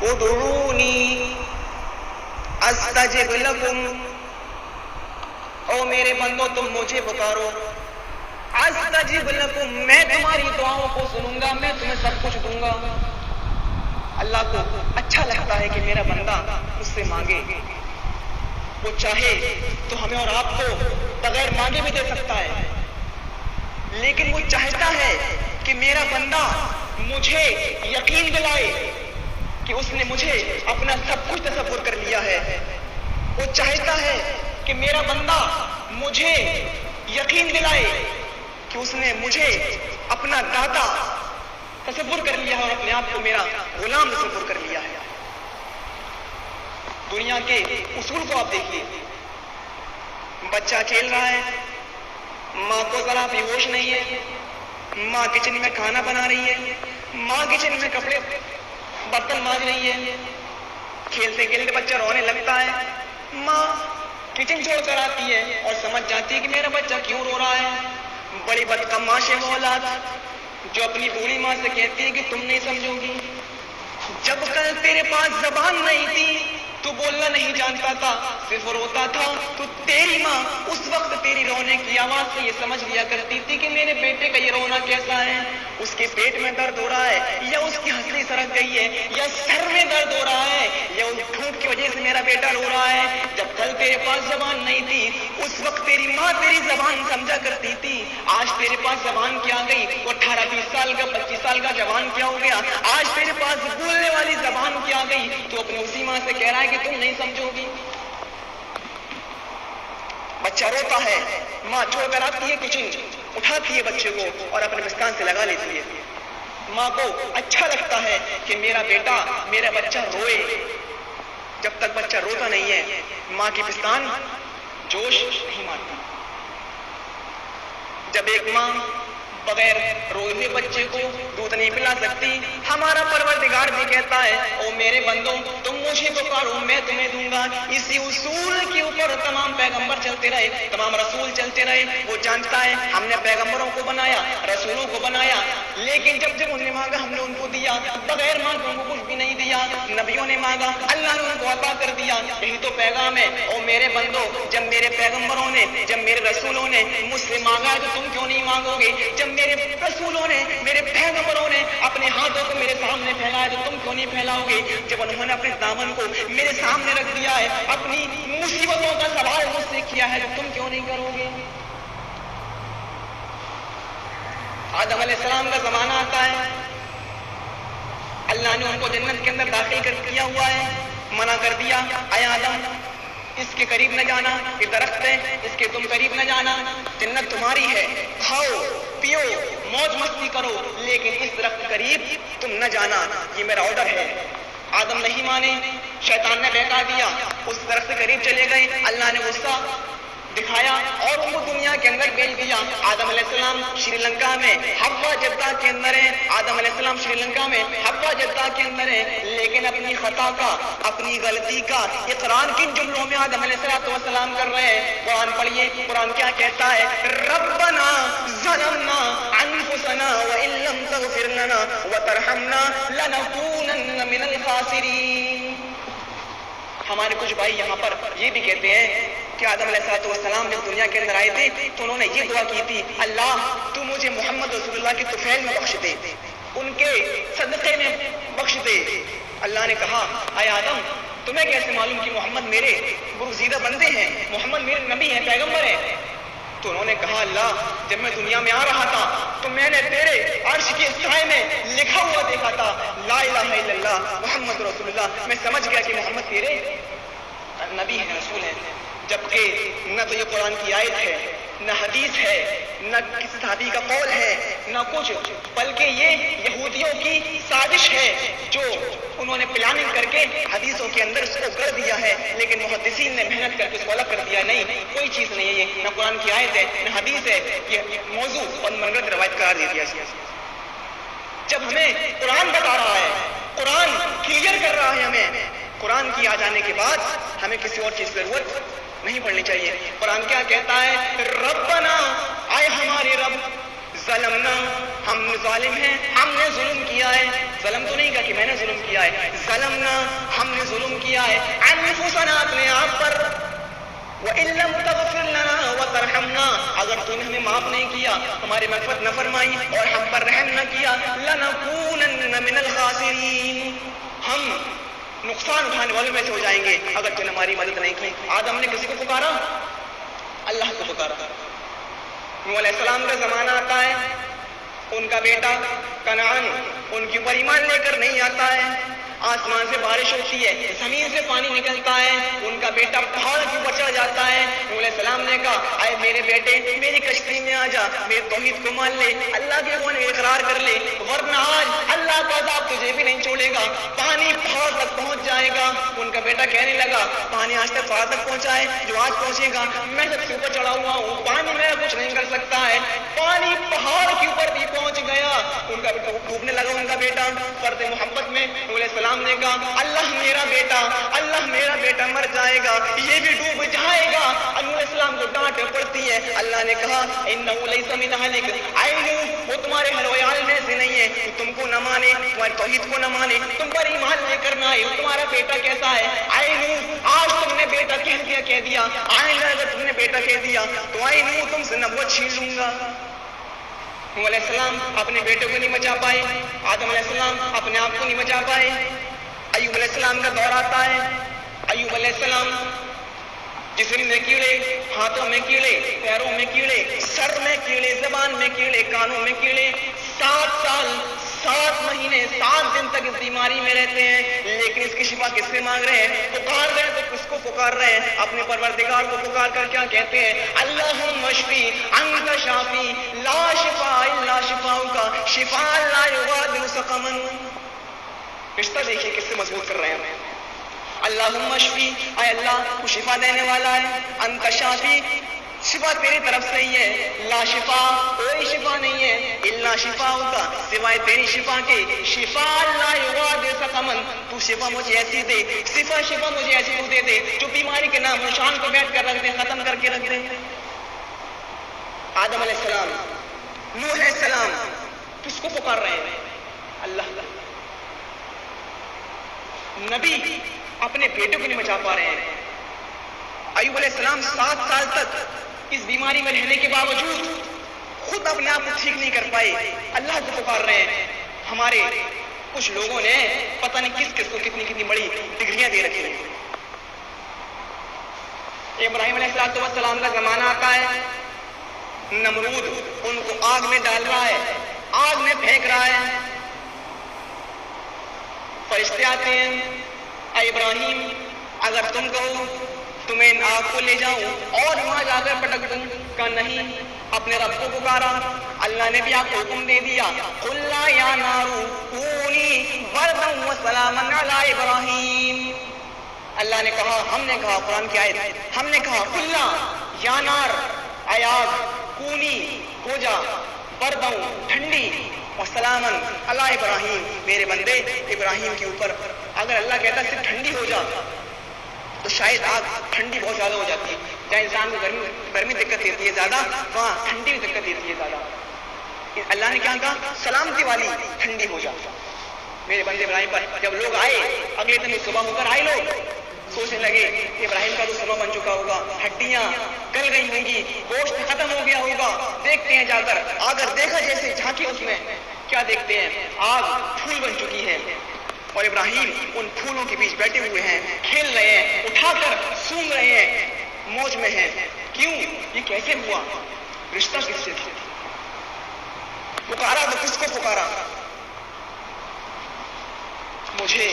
ادعونی استجب لکم، او میرے بندو تم مجھے پکارو، استجب لکم، میں تمہاری دعاؤں کو سنوں گا، میں تمہیں سب کچھ دوں گا۔ اللہ کو اچھا لگتا ہے کہ میرا بندہ مجھ سے مانگے، وہ چاہے تو ہمیں اور آپ کو بغیر مانگے بھی دے سکتا ہے، لیکن وہ چاہتا ہے کہ میرا بندہ مجھے یقین دلائے کہ اس نے مجھے اپنا سب کچھ تصور کر لیا ہے۔ وہ چاہتا ہے کہ میرا بندہ مجھے یقین دلائے کہ اس نے مجھے اپنا داتا تصور کر لیا ہے اور اپنے آپ کو میرا غلام تصور کر لیا ہے۔ دنیا کے اصول کو آپ دیکھیے، بچہ کھیل رہا ہے، ماں کو ذرا بھی ہوش نہیں ہے، ماں کچن میں کھانا بنا رہی ہے، ماں کچن میں کپڑے برتن مانج رہی ہے، کھیلتے کھیلتے بچہ رونے لگتا ہے، ماں کچن چھوڑ کر آتی ہے اور سمجھ جاتی ہے کہ میرا بچہ کیوں رو رہا ہے۔ بڑی بدقماش ہے وہ اولاد جو اپنی بوڑھی ماں سے کہتی ہے کہ تم نہیں سمجھو گی، جب کل تیرے پاس زبان نہیں تھی تو بولنا نہیں جانتا تھا، صرف روتا تھا، تو تیری ماں اس وقت تیری رونے کی آواز سے یہ سمجھ لیا کرتی تھی کہ میرے بیٹے کا یہ رونا کیسا ہے، اس کے پیٹ میں درد ہو رہا ہے، یا اس کی ہنسلی سرک گئی ہے، یا سر میں درد ہو رہا ہے، یا اس ٹھوٹ کی وجہ سے میرا بیٹا رو رہا ہے۔ جب کل تیرے پاس زبان نہیں تھی اس وقت تیری ماں تیری زبان سمجھا کرتی تھی، آج تیرے پاس زبان کیا آ گئی، وہ 18-20 سال کا 25 سال کا جوان کیا ہو گیا، آج تیرے پاس بولنے والی زبان کیا آ گئی، تو اپنی اسی ماں سے کہہ رہا ہے کہ تم نہیں سمجھو گی۔ بچہ روتا ہے، ماں چھوڑ کر آتی ہے کچن، اٹھاتی ہے بچے کو اور اپنے بستان سے لگا لیتی ہے۔ ماں کو اچھا لگتا ہے کہ میرا بیٹا میرا بچہ روئے، جب تک بچہ روتا نہیں ہے ماں کی بستان جوش نہیں مارتی۔ جب ایک ماں بغیر روئے ہوئے بچے کو دودھ نہیں پلا سکتی، ہمارا پروردگار بھی کہتا ہے او میرے بندوں تم مجھے پکارو میں تمہیں دوں گا۔ اسی اصول کے اوپر تمام پیغمبر چلتے رہے، تمام رسول چلتے رہے۔ وہ جانتا ہے ہم نے پیغمبروں کو بنایا، رسولوں کو بنایا، لیکن جب انہوں نے مانگا ہم نے ان کو دیا، بغیر مانگے ان کو کچھ بھی نہیں دیا۔ نبیوں نے مانگا اللہ نے ان کو عطا کر دیا۔ یہی تو پیغام ہے او میرے بندو، جب میرے پیغمبروں نے جب میرے رسولوں نے مجھ سے مانگا تو تم کیوں نہیں مانگو گے؟ جب میرے رسولوں نے میرے پیغمبروں نے اپنے ہاتھوں کو میرے سامنے پھیلایا تو تم کیوں نہیں پھیلاؤ گے؟ جب انہوں نے اپنے دامن کو میرے سامنے رکھ دیا ہے، اپنی مصیبتوں کا سوال مجھ سے کیا ہے تو تم کیوں نہیں کرو گے؟ آدم علیہ السلام کا زمانہ آتا ہے، اللہ نے ان کو جنت کے اندر داخل کر کیا ہوا ہے، منع کر دیا اے آدم اس کے قریب نہ جانا، یہ درخت ہے اس کے تم قریب نہ جانا، جنت تمہاری ہے، کھاؤ پیو موج مستی کرو، لیکن اس درخت قریب تم نہ جانا، یہ میرا آرڈر ہے۔ آدم نہیں مانے، شیطان نے بہکا دیا، اس درخت کے قریب چلے گئے، اللہ نے غصہ دکھایا اور ان کو دنیا کے اندر بھیج دیا۔ آدم علیہ السلام شری لنکا میں حوا جدہ کے اندر ہیں، آدم علیہ السلام شری لنکا میں حوا جدہ کے اندر ہیں، لیکن اپنی خطا کا اپنی غلطی کا اقرار کن جملوں میں آدم علیہ السلام کر رہے ہیں؟ قرآن پڑھیے، قرآن کیا کہتا ہے؟ ربنا ظلمنا انفسنا وان لم تغفر لنا وترحمنا لنكونن من الخاسرین۔ ہمارے کچھ بھائی یہاں پر یہ بھی کہتے ہیں کہ آدم علیہ السلام جب دنیا کے اندر آئے تھے تو انہوں نے یہ دعا کی تھی اللہ تو مجھے محمد رسول اللہ کے طفیل میں بخش دے، ان کے صدقے میں بخش دے۔ اللہ نے کہا اے آدم تمہیں کیسے معلوم کہ محمد میرے برگزیدہ بندے ہیں، محمد میرے نبی ہیں، پیغمبر ہیں؟ تو انہوں نے کہا اللہ جب میں دنیا میں آ رہا تھا تو میں نے تیرے عرش کے سائے میں لکھا ہوا دیکھا تھا لا الہ الا اللہ محمد رسول اللہ، میں سمجھ گیا کہ محمد تیرے نبی ہیں، رسول ہیں، جبکہ نہ تو یہ قرآن کی آیت ہے، نہ حدیث ہے، نہ کسی صحابی کا قول ہے، نہ کچھ، بلکہ یہ یہودیوں کی سازش ہے جو انہوں نے پلاننگ کر کے حدیثوں کے اندر اس کو کر دیا ہے، لیکن محدثین نے محنت کر کے اس کو الگ کر دیا۔ نہیں، کوئی چیز نہیں ہے یہ، نہ قرآن کی آیت ہے نہ حدیث ہے، یہ موضوع اور منگت روایت قرار دے دیا۔ جب ہمیں قرآن بتا رہا ہے، قرآن کلیئر کر رہا ہے ہمیں، قرآن کی آ جانے کے بعد ہمیں کسی اور چیز کی ضرورت نہیں پڑنی چاہیے۔ قرآن کیا کہتا ہے؟ ربنا اے ہمارے رب ظلمنا ہم ظالم ہیں، ہم نے ظلم کیا ہے ظلم تو نہیں کہا کہ میں نے ظلم کیا ہے، ظلمنا ہم نے ظلم کیا ہے، انفسنا اپنے آپ پر، وَإِن لَّمْ تَغْفِرْ لَنَا وَتَرْحَمْنَا اگر تو نے ہمیں معاف نہیں کیا، ہماری مغفرت نہ فرمائی اور ہم پر رحم نہ کیا، لَنَكُونَنَّ مِنَ الْخَاسِرِينَ ہم نقصان اٹھانے والوں میں سے ہو جائیں گے اگر تو نے ہماری مدد نہیں کی۔ آدم نے کسی کو پکارا؟ اللہ کو پکارا۔ نوح علیہ السلام کا زمانہ آتا ہے، ان کا بیٹا کنعان ان کے اوپر ایمان لے کر نہیں آتا ہے، آسمان سے بارش ہوتی ہے، زمین سے پانی نکلتا ہے، ان کا بیٹا پہاڑ کے اوپر چڑھ جاتا ہے۔ نوح علیہ السلام نے کہا اے میرے بیٹے میری کشتی میں آ جا، میرے توحید کو مان لے، اللہ کے ہونے اقرار کر لے، ورنہ آج اللہ کا عذاب تجھے بھی نہیں چھوڑے گا، پانی پہاڑ تک پہنچ جائے گا۔ ان کا بیٹا کہنے لگا پانی آج تک پہاڑ تک پہنچا ہے، جو آج پہنچے گا میں سب سے اوپر چڑھا ہوا ہوں، پانی میرا کچھ نہیں کر سکتا ہے۔ پانی پہاڑ کے اوپر بھی پہنچ گیا، ان کا بیٹا ڈوبنے لگا، ان کا بیٹا فرد محبت میں نوح علیہ السلام نے کہا اللہ میرا بیٹا مر جائے گا، یہ بھی ڈوب جائے گا۔ نوح علیہ السلام کو ڈانٹ پڑتی ہے، اللہ نے کہا انہ لیس من اہلک، اے نوح وہ تمہارے اہل و عیال میں سے نہیں ہے، تم کو نہ مانے، تمہاری توحید کو نہ مانے، تم پر ایمان لے کر نہ آئے، تمہارا بیٹا کیسا ہے؟ اے نوح آج تم نے بیٹا کہہ دیا، آئندہ اگر تم نے بیٹا کہہ دیا تو اے نوح تم سے نبوت چھین لوں گا۔ نوح علیہ السلام اپنے بیٹے کو نہیں بچا پائے، آدم علیہ السلام اپنے آپ کو نہیں بچا پائے۔ ایوب علیہ السلام کا دور آتا ہے، ایوب علیہ السلام جسم میں کیڑے، ہاتھوں میں کیڑے، پیروں میں کیڑے، سر میں کیڑے، زبان میں کیڑے، کانوں میں کیڑے، 7 سال 7 مہینے 7 دن تک اس بیماری میں رہتے ہیں، لیکن اس کی شفا کس سے مانگ رہے ہیں؟ پکار رہے ہیں تو کس کو پکار رہے ہیں؟ اپنے پروردگار کو پکار کر کیا کہتے ہیں؟ اللہم اشفی انت شافی لا شفا الا شفاؤک شفاء لا یغادر سقما۔ رشتہ دیکھیے کس سے مضبوط کر رہے ہیں ہمیں۔ اللہم اشفی، اے اللہ تو شفا دینے والا ہے، انت شافی شفا تیری طرف سے ہی ہے، لا شفا کوئی شفا نہیں ہے، الا شفاؤک سوائے تیری شفا کے، شفاء لا یغادر سقما تو شفا مجھے ایسی دے، شفا مجھے ایسی تو دے دے جو بیماری کے نام نشان کو بیٹھ کر رکھ دے، ختم کر کے رکھ دے۔ آدم علیہ السلام، نوح علیہ السلام کس کو پکار رہے ہیں؟ اللہ کا نبی اپنے بیٹے کو نہیں بچا پا رہے ہیں۔ ایوب علیہ السلام 7 سال تک اس بیماری میں رہنے کے باوجود خود اپنے آپ کو ٹھیک نہیں کر پائے، اللہ کو پکار رہے ہیں۔ ہمارے کچھ لوگوں نے پتہ نہیں کس کو کتنی بڑی ڈگریاں دے رکھی ہیں۔ ابراہیم علیہ السلام کا زمانہ آتا ہے، نمرود ان کو آگ میں ڈال رہا ہے، آگ میں پھینک رہا ہے، فرشتے آتے ہیں، اے ابراہیم اگر تم کہو تو میں ان آگ کو لے جاؤں اور وہاں جا کر پٹک دوں، کہا نہیں، اپنے رب کو پکارا، اللہ نے بھی آپ کو حکم دے دیا قُلْنَا يَا نَارُ كُونِي بَرْدًا وَسَلَامًا عَلَىٰ إِبْرَاهِيمَ۔ اللہ نے کہا، ہم نے کہا، قرآن کی آیت، ہم نے کہا قُلْنَا يَا نَارُ اے آگ کونی ہو جا، بردوں ٹھنڈی، وسلامن علی ابراہیم میرے بندے ابراہیم کے اوپر۔ اگر اللہ کہتا صرف ٹھنڈی ہو جا تو شاید آگ ٹھنڈی بہت زیادہ ہو جاتی ہے، جہاں انسان کو گرمی دقت دیتی ہے زیادہ، وہاں ٹھنڈی بھی دقت دیتی ہے زیادہ۔ اللہ نے کیا کہا؟ سلامتی والی ٹھنڈی ہو جا میرے بندے ابراہیم پر۔ جب لوگ آئے اگلے دن صبح ہو کر آئے، لوگ سوچنے لگے ابراہیم کا تو صبح بن چکا ہوگا، ہڈیاں گل گئی ہوں گی، گوشت ختم ہو گیا ہوگا، دیکھتے ہیں جا کر دیکھا جیسے جھانکی، اس میں کیا دیکھتے ہیں؟ آگ پھول بن چکی ہے اور ابراہیم ان پھولوں کے بیچ بیٹھے ہوئے ہیں، کھیل رہے ہیں، اٹھا کر سونگ رہے ہیں، موج میں ہیں۔ کیوں؟ یہ کیسے ہوا؟ رشتہ کس سے تھا؟ پکارا تو کس کو پکارا؟ مجھے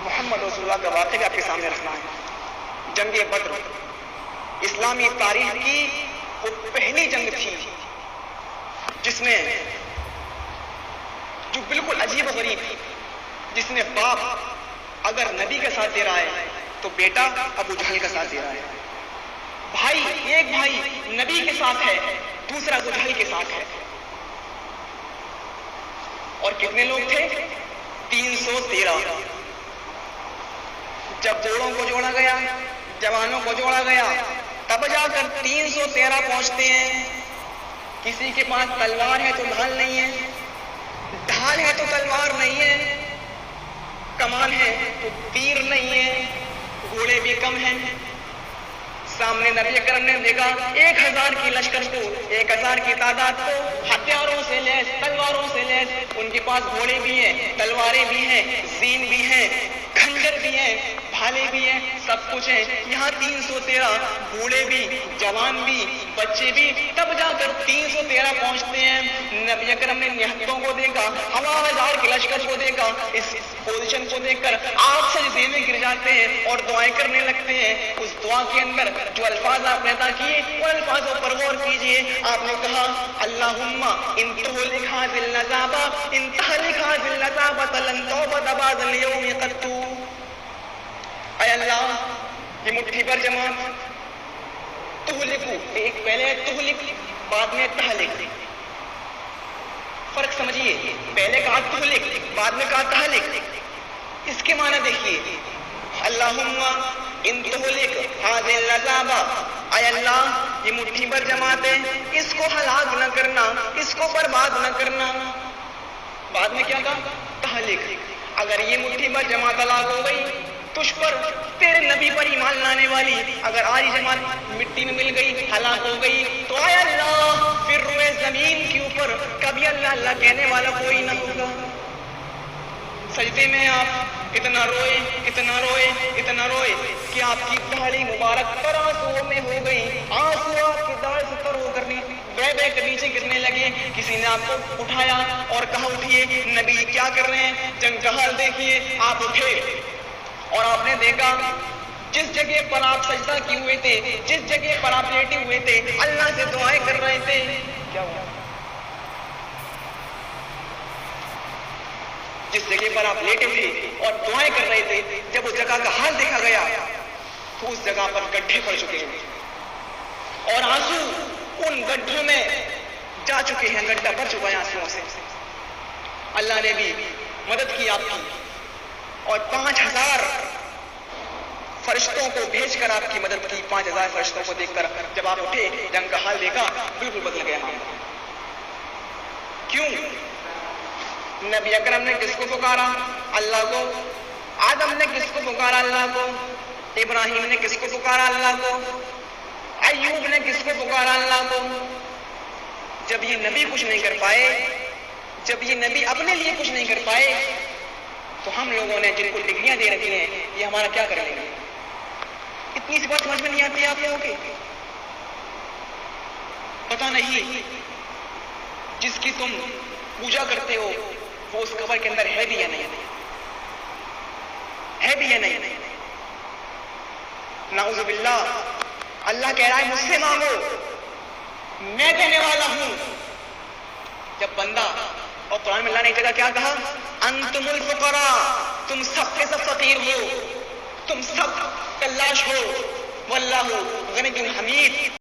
محمد رسول اللہ کا واقعہ آپ کے سامنے رکھنا ہے۔ جنگ بدر اسلامی تاریخ کی وہ پہلی جنگ تھی جس میں جو بالکل عجیب و غریب، جس میں باپ اگر نبی کا ساتھ دے رہا ہے تو بیٹا ابو جہل کا ساتھ دے رہا ہے، بھائی ایک بھائی نبی کے ساتھ ہے، دوسرا ابو جہل کے ساتھ ہے۔ اور کتنے لوگ تھے؟ 313۔ جب جوڑوں کو جوڑا گیا، جوانوں کو جوڑا گیا، تب جا کر 313 پہنچتے ہیں۔ کسی کے پاس تلوار ہے تو ڈھال نہیں ہے، ڈھال ہے تو تلوار نہیں ہے، کمان ہے تو تیر نہیں ہے، گھوڑے بھی کم ہیں۔ سامنے نبی اکرم نے دیکھا 1000 کی لشکر کو، 1000 کی تعداد کو، ہتھیاروں سے لیس، تلواروں سے لیس، ان کے پاس گھوڑے بھی ہیں، تلواریں بھی ہیں، زین بھی ہیں، کھنجر بھی ہیں، بھالے بھی ہیں، سب کچھ ہے۔ یہاں 313 بوڑھے بھی، جوان بھی، بچے بھی، تب جا کر 313 پہنچتے ہیں۔ نبی اکرم نے نہتوں کو دیکھا، 1000 کے لشکر کو دیکھا، اس پوزیشن کو دیکھ کر آپ سجدے میں گر جاتے ہیں اور دعائیں کرنے لگتے ہیں۔ اس دعا کے اندر جو الفاظ آپ نے ادا کیے ان الفاظوں پر غور کیجئے۔ آپ نے کہا اللہم ان تہلک ھذی العذاب ان تہلک ھذی العذاب لن توبۃ بعد اليوم قط۔ اے اللہ یہ مٹھی پر جماعت تہلکو، ایک پہلے تہلک بعد میں تہلک، فرق سمجھیے، پہلے کہا تہلک بعد میں کہا تہلک۔ اس کے معنی دیکھیے، اللہم ان تہلک ھذی العذاب، اے اللہ یہ مٹھی پر جماعت ہے، اس کو ہلاک نہ کرنا، اس کو برباد نہ کرنا۔ بعد میں کیا کہا؟ تہلک۔ اگر یہ مٹھی پر جماعت ہلاک ہو گئی، تجھ پر، تیرے نبی پر ایمان لانے والی اگر آج جماعت مٹی میں مل گئی، ہلاک ہو گئی، تو اے اللہ پھر روئے زمین کے اوپر کبھی اللہ اللہ کہنے والا کوئی نہ ہوگا۔ سجدے میں آپ اتنا روئے، اتنا روئے، اتنا روئے کہ آپ کی داڑھی مبارک پر آنسوؤں میں ہو گئی، آنسو آپ کی داڑھی سے تر ہو کر بہ بہ کے نیچے گرنے لگے۔ کسی نے آپ کو اٹھایا اور کہا اٹھیے، نبی کیا کر رہے ہیں، جنگ کا حال دیکھیے۔ آپ اٹھے اور آپ نے دیکھا جس جگہ پر آپ سجدہ کیے ہوئے تھے، جس جگہ پر آپ لیٹے ہوئے تھے، اللہ سے دعائیں کر رہے تھے، کیا ہوا؟ جس جگہ پر آپ لیٹے تھے اور دعائیں کر رہے تھے، جب اس جگہ کا حال دیکھا گیا تو اس جگہ پر گڈھے پڑ چکے ہیں اور آنسو ان گڈھوں میں جا چکے ہیں، گڈھا بھر چکا ہے آنسوؤں سے۔ اللہ نے بھی مدد کی آپ کی، اور 5000 فرشتوں کو بھیج کر آپ کی مدد کی۔ 5000 فرشتوں کو دیکھ کر جب آپ اٹھے، جنگ کا حال دیکھا، بالکل بدل گیا معاملہ۔ کیوں؟ نبی اکرم نے کس کو پکارا؟ اللہ کو۔ آدم نے کس کو پکارا؟ اللہ کو۔ ابراہیم نے کس کو پکارا؟ اللہ کو۔ ایوب نے کس کو پکارا؟ اللہ کو۔ جب یہ نبی کچھ نہیں کر پائے، جب یہ نبی اپنے لیے کچھ نہیں کر پائے، تو ہم لوگوں نے جن کو ڈگریاں دے رکھی ہیں، یہ ہمارا کیا کر لیں گے؟ اتنی سی بات سمجھ میں نہیں آتی آپ لوگوں کے؟ پتہ نہیں جس کی تم پوجا کرتے ہو وہ اس قبر کے اندر ہے بھی یا نہیں، ہے بھی یا نہیں؟ نعوذ باللہ۔ اللہ کہہ رہا ہے مجھ سے مانگو، میں دینے والا ہوں۔ جب بندہ، اور قرآن میں اللہ نے ایک جگہ کیا کہا؟ انتم الفقراء، تم سب کے سب فقیر ہو، تم سب کلاش ہو، واللہ غنی حمید۔